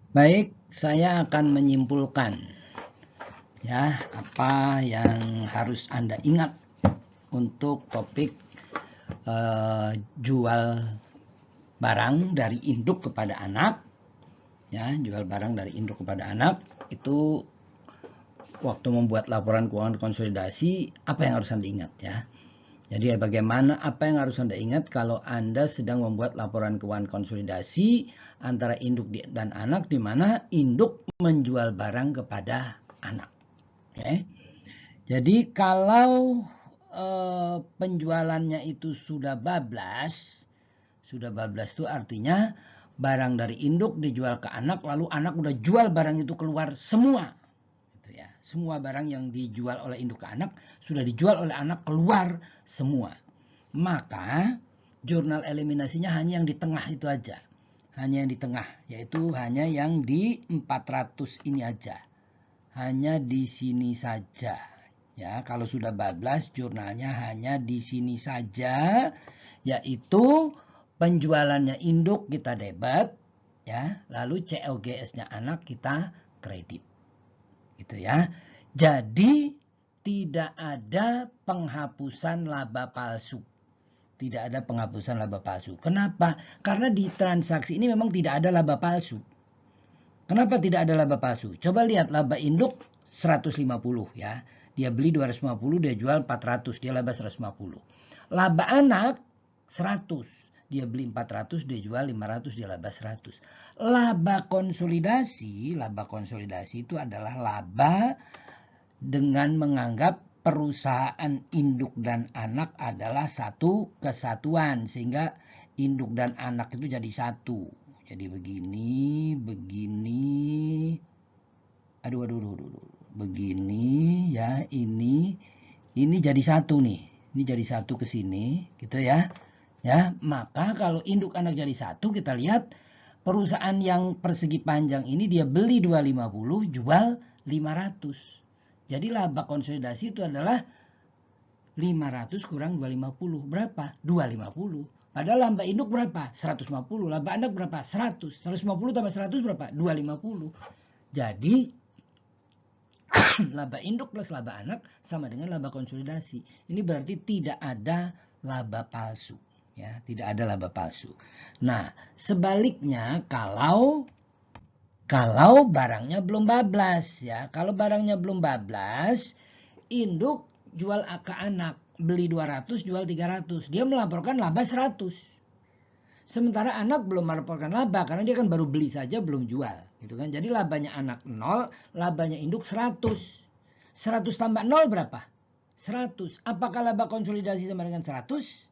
Baik, saya akan menyimpulkan ya apa yang harus Anda ingat untuk topik jual barang dari induk kepada anak. Ya, jual barang dari induk kepada anak itu waktu membuat laporan keuangan konsolidasi apa yang harus Anda ingat ya. Jadi bagaimana apa yang harus Anda ingat kalau Anda sedang membuat laporan keuangan konsolidasi antara induk dan anak di mana induk menjual barang kepada anak. Oke. Jadi kalau penjualannya itu sudah bablas itu artinya barang dari induk dijual ke anak, lalu anak udah jual barang itu keluar semua. Gitu ya. Semua barang yang dijual oleh induk ke anak sudah dijual oleh anak keluar semua. Maka jurnal eliminasinya hanya yang di tengah itu aja. Hanya yang di tengah, yaitu hanya yang di 400 ini aja. Hanya di sini saja. Ya, kalau sudah bablas jurnalnya hanya di sini saja, yaitu penjualannya induk kita debit, ya, lalu COGS-nya anak kita kredit. Gitu ya. Jadi tidak ada penghapusan laba palsu. Tidak ada penghapusan laba palsu. Kenapa? Karena di transaksi ini memang tidak ada laba palsu. Kenapa tidak ada laba palsu? Coba lihat laba induk 150 ya. Dia beli 250, dia jual 400, dia laba 150. Laba anak 100. Dia beli 400, dia jual 500, dia laba 100. Laba konsolidasi itu adalah laba dengan menganggap perusahaan induk dan anak adalah satu kesatuan, sehingga induk dan anak itu jadi satu. Jadi begini, aduh, begini ya, ini jadi satu nih, ini jadi satu ke sini, gitu ya. Ya, maka kalau induk anak jadi satu, kita lihat perusahaan yang persegi panjang ini dia beli 250, jual 500. Jadi laba konsolidasi itu adalah 500 kurang 250. Berapa? 250. Padahal laba induk berapa? 150. Laba anak berapa? 100. 150 tambah 100 berapa? 250. Jadi laba induk plus laba anak sama dengan laba konsolidasi. Ini berarti tidak ada laba palsu. Ya, tidak ada laba palsu. Nah, sebaliknya kalau barangnya belum bablas ya. Kalau barangnya belum bablas, induk jual ke anak, beli 200, jual 300. Dia melaporkan laba 100. Sementara anak belum melaporkan laba karena dia kan baru beli saja belum jual, gitu kan. Jadi labanya anak 0, labanya induk 100. 100 tambah 0 berapa? 100. Apakah laba konsolidasi sama dengan 100?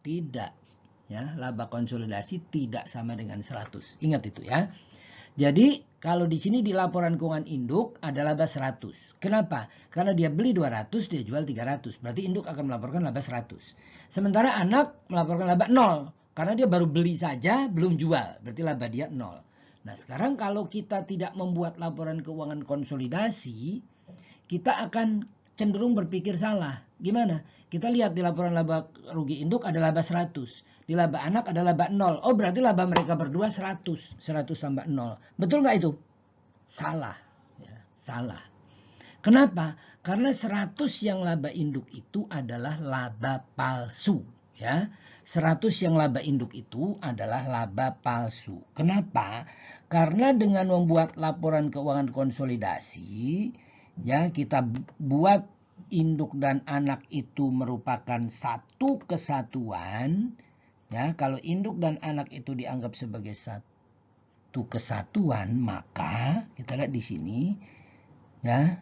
Tidak. Ya, laba konsolidasi tidak sama dengan 100. Ingat itu ya. Jadi kalau di sini di laporan keuangan induk ada laba 100. Kenapa? Karena dia beli 200, dia jual 300. Berarti induk akan melaporkan laba 100. Sementara anak melaporkan laba 0. Karena dia baru beli saja, belum jual. Berarti laba dia 0. Nah sekarang kalau kita tidak membuat laporan keuangan konsolidasi, kita akan cenderung berpikir salah. Gimana? Kita lihat di laporan laba rugi induk ada laba 100. Di laba anak ada laba 0. Oh berarti laba mereka berdua 100. 100 tambah 0. Betul nggak itu? Salah. Ya, salah. Kenapa? Karena 100 yang laba induk itu adalah laba palsu. Ya, 100 yang laba induk itu adalah laba palsu. Kenapa? Karena dengan membuat laporan keuangan konsolidasi, ya kita buat induk dan anak itu merupakan satu kesatuan. Ya, kalau induk dan anak itu dianggap sebagai satu kesatuan, maka kita lihat di sini, ya,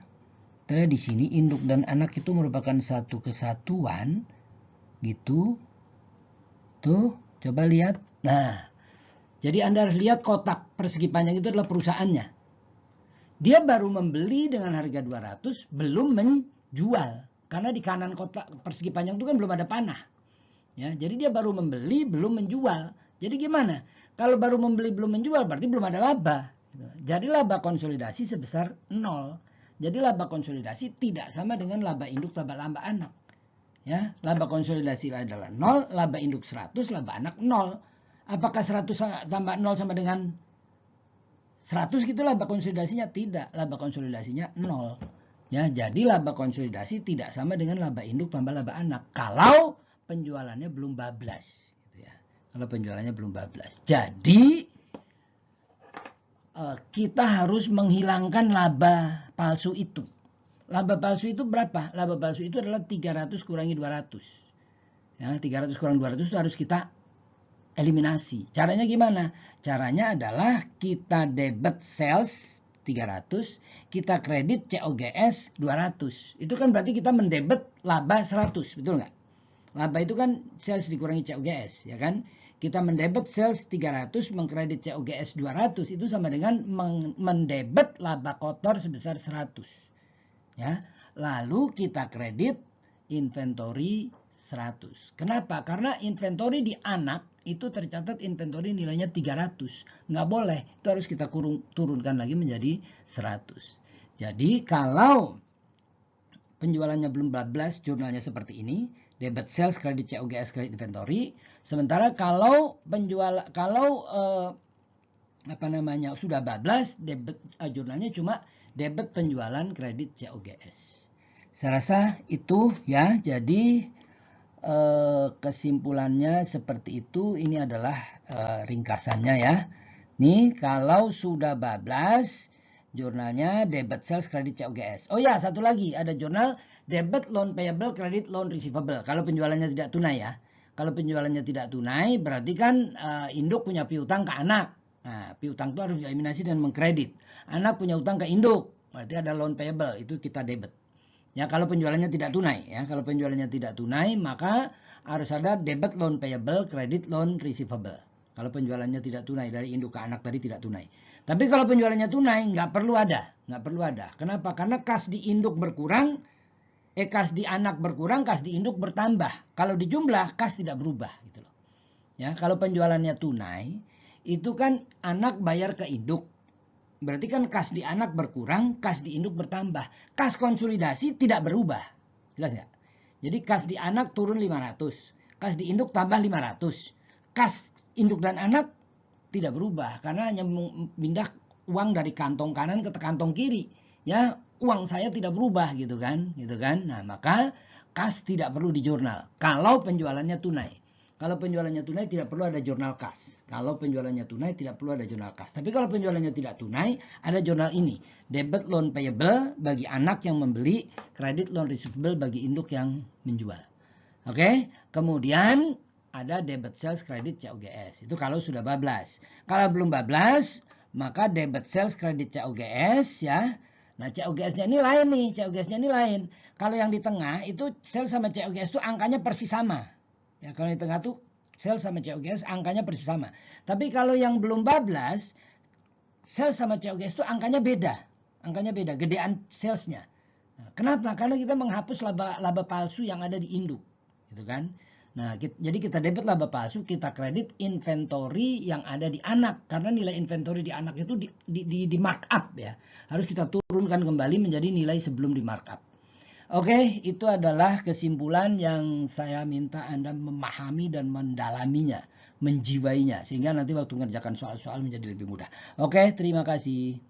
kita lihat di sini induk dan anak itu merupakan satu kesatuan, gitu. Tuh, coba lihat. Nah, jadi Anda harus lihat kotak persegi panjang itu adalah perusahaannya. Dia baru membeli dengan harga 200, belum menjual. Karena di kanan kotak persegi panjang itu kan belum ada panah. Ya, jadi dia baru membeli, belum menjual. Jadi gimana? Kalau baru membeli, belum menjual, berarti belum ada laba. Jadi laba konsolidasi sebesar 0. Jadi laba konsolidasi tidak sama dengan laba induk tambah laba anak. Ya, laba konsolidasi adalah 0, laba induk 100, laba anak 0. Apakah 100 tambah 0 sama dengan 100 gitu laba konsolidasinya. Tidak, laba konsolidasinya 0. Ya, jadi laba konsolidasi tidak sama dengan laba induk tambah laba anak kalau penjualannya belum bablas. Gitu ya. Kalau penjualannya belum bablas. Jadi kita harus menghilangkan laba palsu itu. Laba palsu itu berapa? Laba palsu itu adalah 300 kurangi 200. Ya, 300 kurang 200 itu harus kita eliminasi. Caranya gimana? Caranya adalah kita debit sales 300, kita kredit COGS 200. Itu kan berarti kita mendebet laba 100, betul nggak? Laba itu kan sales dikurangi COGS, ya kan? Kita mendebet sales 300, mengkredit COGS 200, itu sama dengan mendebet laba kotor sebesar 100. Ya. Lalu kita kredit inventory 100. Kenapa? Karena inventory di anak itu tercatat inventory nilainya 300. Nggak boleh. Itu harus kita turunkan lagi menjadi 100. Jadi kalau penjualannya belum bablas, jurnalnya seperti ini. Debit sales, kredit COGS, kredit inventory. Sementara kalau sudah bablas, debit jurnalnya cuma debit penjualan, kredit COGS. Saya rasa itu ya. Jadi kesimpulannya seperti itu. Ini adalah ringkasannya ya. Nih kalau sudah bablas, jurnalnya debit sales, kredit COGS. Oh ya, satu lagi ada jurnal debit loan payable, kredit loan receivable. Kalau penjualannya tidak tunai ya. Kalau penjualannya tidak tunai berarti kan induk punya piutang ke anak. Nah, piutang itu harus dieliminasi dan mengkredit. Anak punya utang ke induk, berarti ada loan payable, itu kita debit. Ya, kalau penjualannya tidak tunai ya. Kalau penjualannya tidak tunai maka harus ada debit loan payable, kredit loan receivable. Kalau penjualannya tidak tunai dari induk ke anak tadi tidak tunai. Tapi kalau penjualannya tunai nggak perlu ada. Kenapa? Karena kas di induk berkurang, kas di anak berkurang, kas di induk bertambah. Kalau dijumlah kas tidak berubah gitu loh. Ya, kalau penjualannya tunai itu kan anak bayar ke induk. Berarti kan kas di anak berkurang, kas di induk bertambah. Kas konsolidasi tidak berubah. Jelas nggak? Jadi kas di anak turun 500. Kas di induk tambah 500. Kas induk dan anak tidak berubah. Karena hanya pindah uang dari kantong kanan ke kantong kiri. Ya, uang saya tidak berubah gitu kan. Nah, maka kas tidak perlu di jurnal. Kalau penjualannya tunai. Kalau penjualannya tunai tidak perlu ada jurnal kas. Kalau penjualannya tunai tidak perlu ada jurnal kas. Tapi kalau penjualannya tidak tunai, ada jurnal ini. Debit loan payable bagi anak yang membeli, kredit loan receivable bagi induk yang menjual. Oke, kemudian ada debit sales, kredit COGS. Itu kalau sudah bablas. Kalau belum bablas, maka debit sales, kredit COGS ya. Nah, COGS-nya ini lain nih. COGS-nya ini lain. Kalau yang di tengah itu sales sama COGS itu angkanya persis sama. Ya, kalau di tengah tuh sales sama COGS angkanya persis sama. Tapi kalau yang belum bablas, sales sama COGS itu angkanya beda. Gedean salesnya. Nah, kenapa? Karena kita menghapus laba palsu yang ada di induk. Gitu kan? Nah, jadi kita debit laba palsu, kita kredit inventory yang ada di anak. Karena nilai inventory di anak itu di markup ya. Harus kita turunkan kembali menjadi nilai sebelum di markup. Oke, itu adalah kesimpulan yang saya minta Anda memahami dan mendalaminya, menjiwainya. Sehingga nanti waktu mengerjakan soal-soal menjadi lebih mudah. Oke, terima kasih.